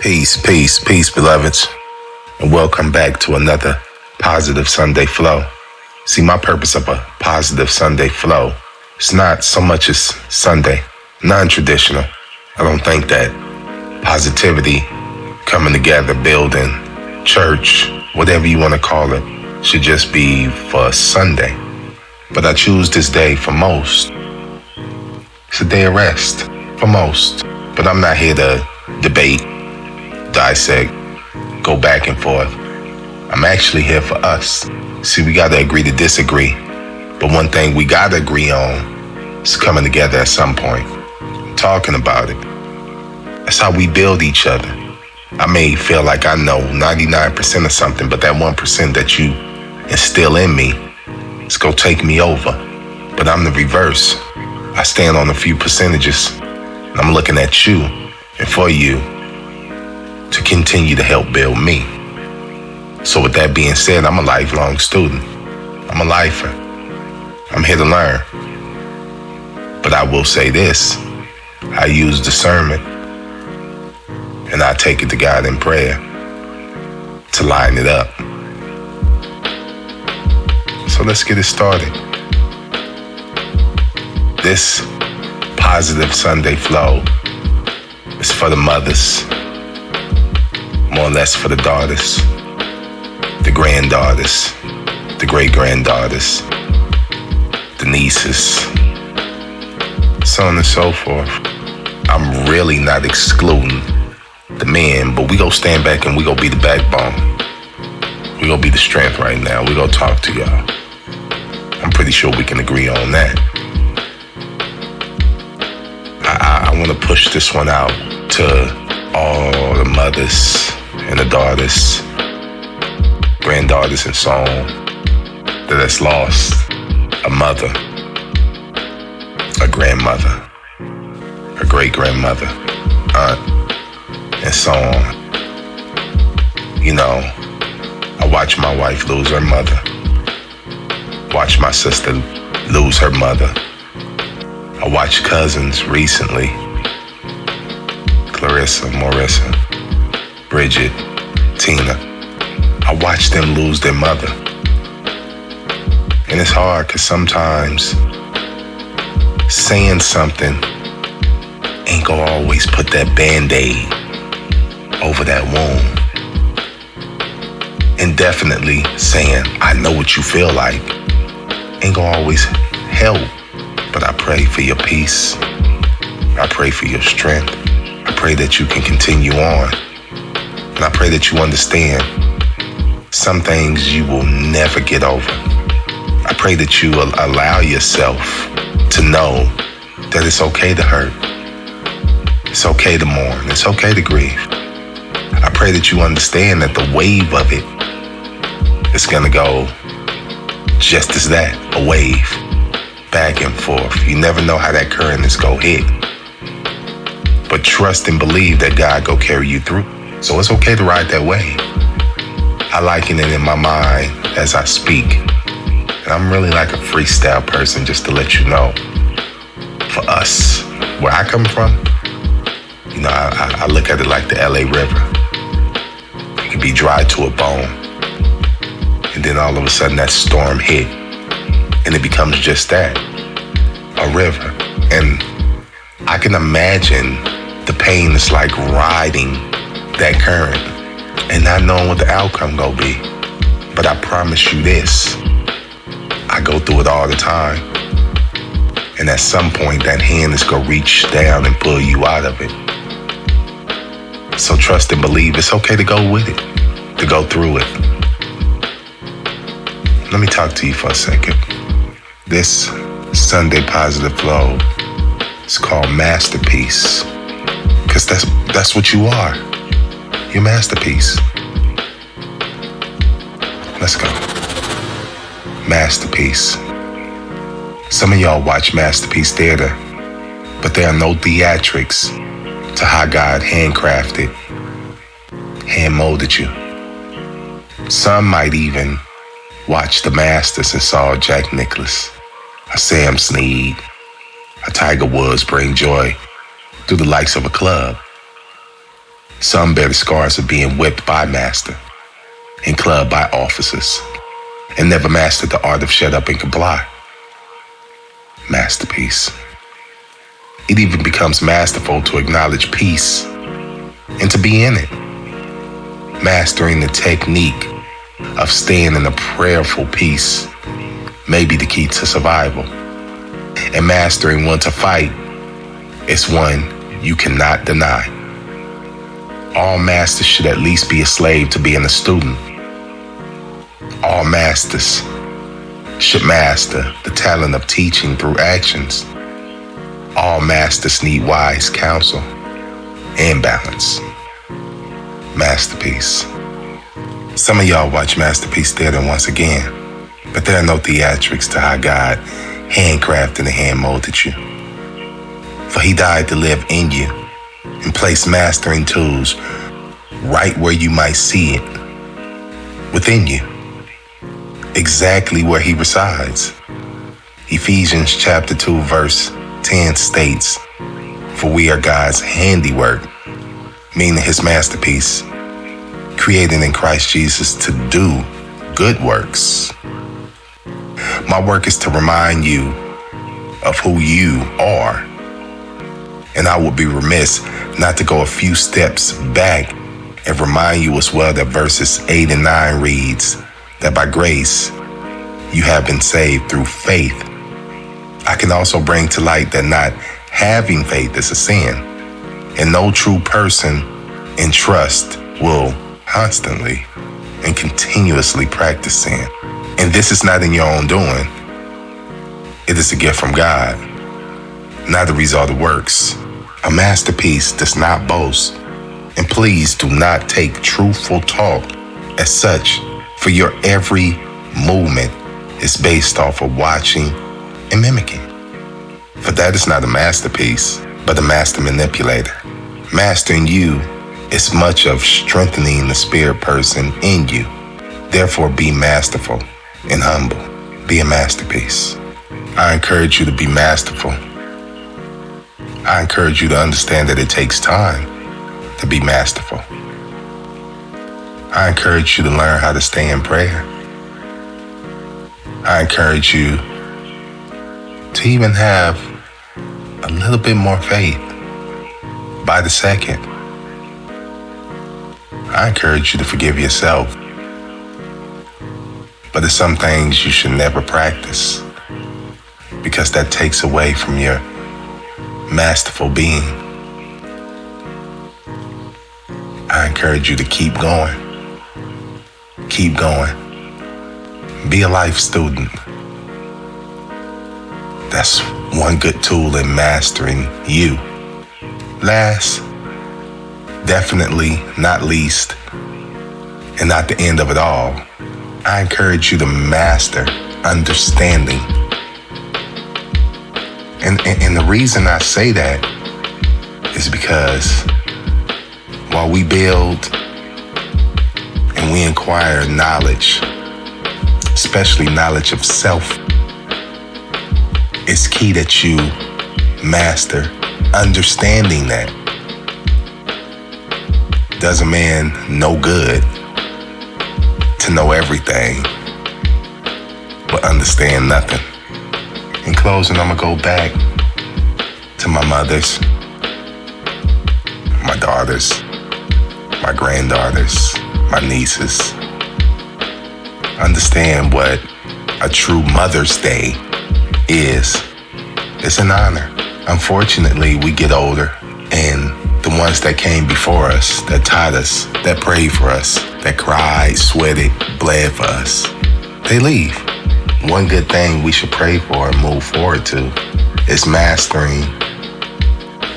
Peace, peace, peace, beloveds, and welcome back to another Positive Sunday Flow. See, my purpose of a Positive Sunday Flow is not so much as Sunday, non-traditional. I don't think that positivity, coming together, building, church, whatever you want to call it, should just be for Sunday. But I choose this day for most. It's a day of rest for most. But I'm not here to debate, dissect, go back and forth. I'm actually here for us. See, we got to agree to disagree. But one thing we got to agree on is coming together at some point, talking about it. That's how we build each other. I may feel like I know 99% of something, but that 1% that you instill in me is going to take me over. But I'm the reverse. I stand on a few percentages. And I'm looking at you and for you to continue to help build me. So with that being said, I'm a lifelong student. I'm a lifer. I'm here to learn. But I will say this, I use discernment and I take it to God in prayer to line it up. So let's get it started. This Positive Sunday Flow is for the mothers, more or less for the daughters, the granddaughters, the great-granddaughters, the nieces, so on and so forth. I'm really not excluding the men, but we go stand back and we go be the backbone. We go be the strength right now. We go talk to y'all. I'm pretty sure we can agree on that. I want to push this one out to all the mothers and the daughters, granddaughters and so on, that has lost a mother, a grandmother, a great-grandmother, aunt, and so on. You know, I watched my wife lose her mother, watched my sister lose her mother. I watched cousins recently, Clarissa, Marissa, Bridget, Tina. I watched them lose their mother. And it's hard because sometimes saying something ain't gonna always put that Band-Aid over that wound. And definitely saying, I know what you feel like, ain't gonna always help. But I pray for your peace. I pray for your strength. I pray that you can continue on. And I pray that you understand some things you will never get over. I pray that you will allow yourself to know that it's okay to hurt. It's okay to mourn. It's okay to grieve. I pray that you understand that the wave of it is going to go just as that, a wave. Back and forth. You never know how that current is gonna hit. But trust and believe that God go carry you through. So it's okay to ride that wave. I liken it in my mind as I speak. And I'm really like a freestyle person, just to let you know. For us, where I come from, you know, I look at it like the LA River. It can be dry to a bone. And then all of a sudden that storm hit. And it becomes just that, a river. And I can imagine the pain is like riding that current and not knowing what the outcome gonna be. But I promise you this, I go through it all the time. And at some point that hand is gonna reach down and pull you out of it. So trust and believe it's okay to go with it, to go through it. Let me talk to you for a second. This Sunday Positive Flow is called Masterpiece. Because that's what you are. You're masterpiece. Let's go. Masterpiece. Some of y'all watch Masterpiece Theater, but there are no theatrics to how God handcrafted, hand-molded you. Some might even watch The Masters and saw Jack Nicklaus, a Sam Snead, a Tiger Woods bring joy through the likes of a club. Some bear the scars of being whipped by master and clubbed by officers and never mastered the art of shut up and comply. Masterpiece. It even becomes masterful to acknowledge peace and to be in it. Mastering the technique of staying in a prayerful peace may be the key to survival. And mastering when to fight is one you cannot deny. All masters should at least be a slave to being a student. All masters should master the talent of teaching through actions. All masters need wise counsel and balance. Masterpiece. Some of y'all watch Masterpiece Theater once again, but there are no theatrics to how God handcrafted and hand-molded you. For he died to live in you and place mastering tools right where you might see it, within you, exactly where he resides. Ephesians chapter 2 verse 10 states, "For we are God's handiwork," meaning his masterpiece, created in Christ Jesus to do good works. My work is to remind you of who you are. And I would be remiss not to go a few steps back and remind you as well that verses 8 and 9 reads that by grace you have been saved through faith. I can also bring to light that not having faith is a sin, and no true person in trust will constantly and continuously practice sin. And this is not in your own doing. It is a gift from God, not the result of works. A masterpiece does not boast. And please do not take truthful talk as such, for your every movement is based off of watching and mimicking. For that is not a masterpiece, but a master manipulator. Mastering you is much of strengthening the spirit person in you. Therefore, be masterful and humble. Be a masterpiece. I encourage you to be masterful. I encourage you to understand that it takes time to be masterful. I encourage you to learn how to stay in prayer. I encourage you to even have a little bit more faith by the second. I encourage you to forgive yourself. But there's some things you should never practice because that takes away from your masterful being. I encourage you to keep going. Keep going. Be a life student. That's one good tool in mastering you. Last, definitely not least, and not the end of it all, I encourage you to master understanding. And the reason I say that is because while we build and we acquire knowledge, especially knowledge of self, it's key that you master understanding that. Does a man no good to know everything but understand nothing? In closing, I'm gonna go back to my mothers, my daughters, my granddaughters, my nieces. Understand what a true Mother's Day is. It's an honor. Unfortunately, we get older, and the ones that came before us, that taught us, that prayed for us, that cried, sweated, bled for us, they leave. One good thing we should pray for and move forward to is mastering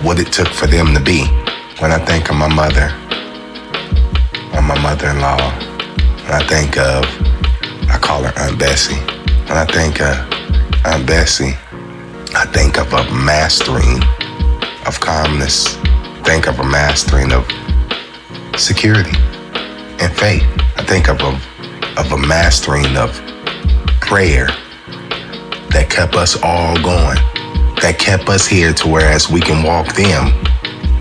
what it took for them to be. When I think of my mother, or my mother-in-law, when I think of, I call her Aunt Bessie. When I think of Aunt Bessie, I think of a mastering of calmness. Think of a mastering of security and faith. I think of a mastering of prayer that kept us all going, that kept us here to whereas we can walk them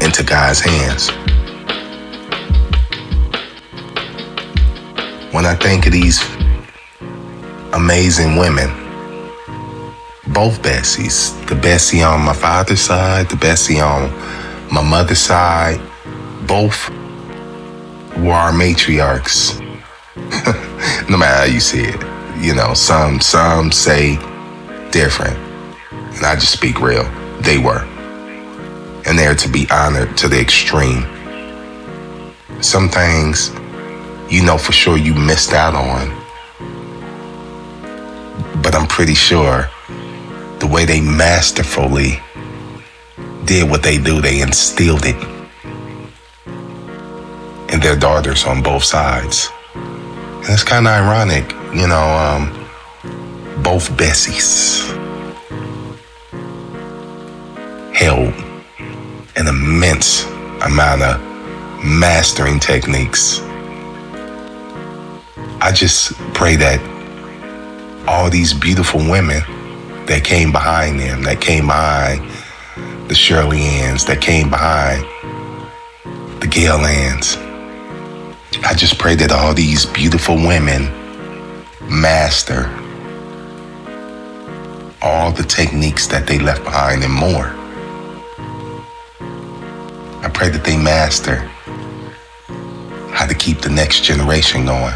into God's hands. When I think of these amazing women, both Bessies, the Bessie on my father's side, the Bessie on my mother's side, both were our matriarchs. No matter how you see it. You know, some say different. And I just speak real. They were. And they're to be honored to the extreme. Some things, you know for sure you missed out on. But I'm pretty sure the way they masterfully did what they do, they instilled it in their daughters on both sides. And it's kind of ironic, you know, both Bessies held an immense amount of mastering techniques. I just pray that all these beautiful women that came behind them, that came behind the Shirley Anns, that came behind the Gail Anns, I just pray that all these beautiful women master all the techniques that they left behind and more. I pray that they master how to keep the next generation going.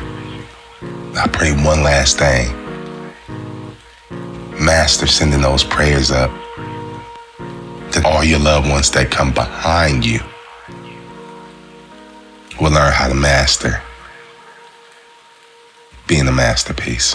I pray one last thing. Master sending those prayers up to all your loved ones that come behind you will learn how to master being a masterpiece.